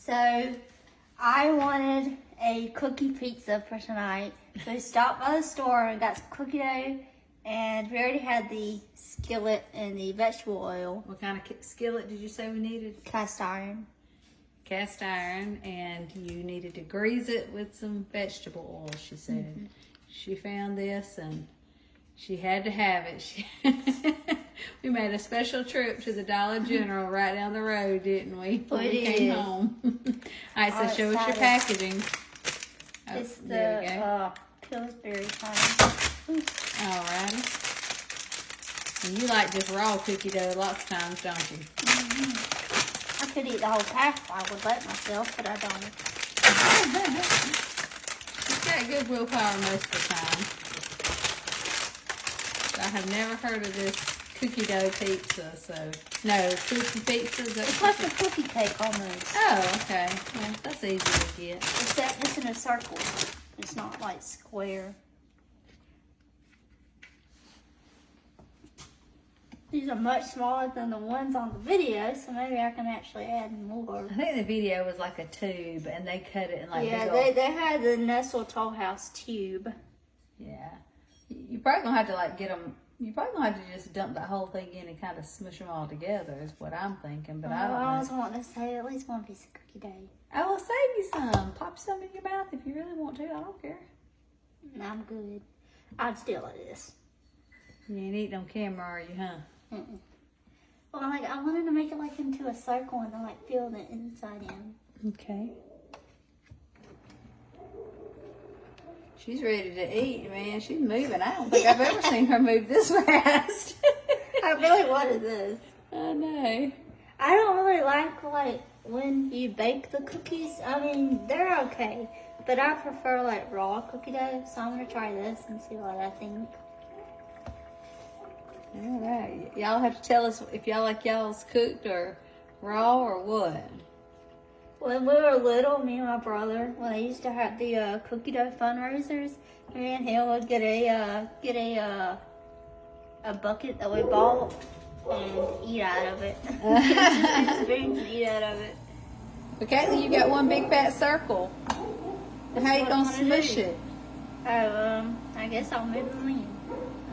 So I wanted a cookie pizza for tonight. So we stopped by the store and got some cookie dough, and we already had the skillet and the vegetable oil. What kind of skillet did you say we needed? Cast iron. Cast iron, and you needed to grease it with some vegetable oil, she said. Mm-hmm. She found this and she had to have it. We made a special trip to the Dollar General right down the road, didn't we? When we came home. All right, so show us your packaging. Oh, it's the Pillsbury kind. All righty. And you like just raw cookie dough lots of times, don't you? Mm-hmm. I could eat the whole pack if I would let myself, but I don't. She's got good willpower most of the time. I have never heard of this cookie dough pizza, so no, cookie pizza. It's like a cookie cake almost. Oh, okay. Well, that's easy to get. Except it's in a circle. It's not like square. These are much smaller than the ones on the video, so maybe I can actually add more. I think the video was like a tube, and they cut it in like they had the Nestle Toll House tube. Yeah, you're probably gonna have to like get them. You're probably gonna have to just dump that whole thing in and kind of smush them all together. Is what I'm thinking, but I don't know. I was wanting to say at least one piece of cookie dough. I will save you some. Pop some in your mouth if you really want to. I don't care. No, I'm good. I'd still like this. You ain't eating on camera, are you, huh? Mm-mm. Well, I wanted to make it like into a circle and then like fill the inside in. Okay. She's ready to eat, man. She's moving. I don't think I've ever seen her move this fast. I really wanted this. I know. I don't really like when you bake the cookies. I mean, they're okay, but I prefer like raw cookie dough. So I'm gonna try this and see what I think. All right. Y'all have to tell us if y'all like y'all's cooked or raw or what. When we were little, me and my brother, when they used to have the cookie dough fundraisers, me and him would get a bucket that we bought and eat out of it. Just spoons and eat out of it. But Kaitlyn, you got one big fat circle. How you gonna smush it? Oh, I guess I'll move them in.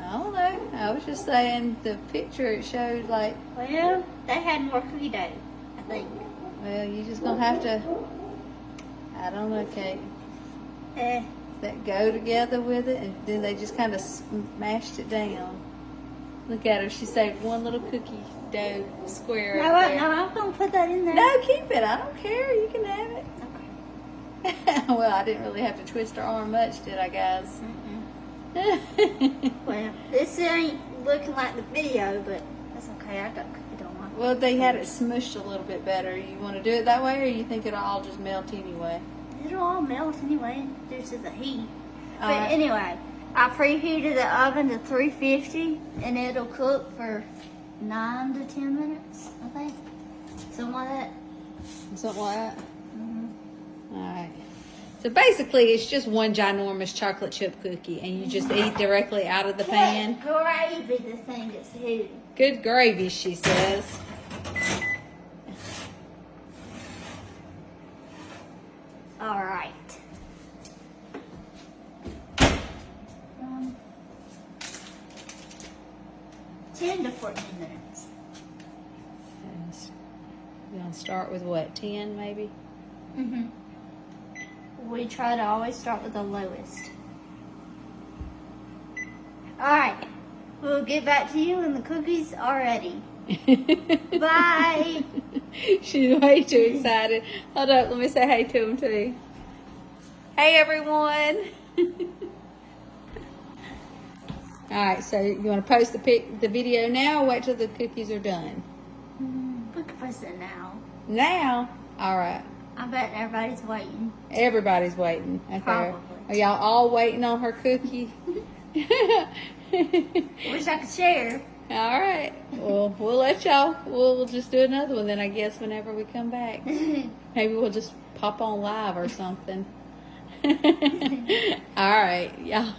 I don't know. I was just saying the picture it showed like. Well, they had more cookie dough, I think. Well, you're just gonna have to. I don't know, Kate. That go together with it, and then they just kind of smashed it down. Look at her. She saved one little cookie dough square. No, I'm gonna put that in there. No, keep it. I don't care. You can have it. Okay. Well, I didn't really have to twist her arm much, did I, guys? Well, this ain't looking like the video, but that's okay. I got cookie dough on. Well, they had it smushed a little bit better. You want to do it that way, or you think it'll all just melt anyway? It'll all melt anyway. There's just the heat. All But right. anyway, I preheated the oven to 350, and it'll cook for 9 to 10 minutes, I think. Something like that. Something like that? Mm-hmm. All right. So basically, it's just one ginormous chocolate chip cookie, and you just eat directly out of the pan. Gravy, this thing is huge. Good gravy, she says. All right. 10 to 14 minutes. We're going to start with what, 10 maybe? Mm-hmm. We try to always start with the lowest. All right. We'll get back to you when the cookies are ready. Bye. She's way too excited. Hold up, let me say hey to him too. Hey everyone. Alright, so you want to post the video now or wait till the cookies are done? We can post it now. Now? Alright. I bet everybody's waiting. Everybody's waiting. Okay. Probably. Are y'all all waiting on her cookie? Wish I could share. All right. Well, we'll let y'all. We'll just do another one then, I guess, whenever we come back. Maybe we'll just pop on live or something. All right, y'all.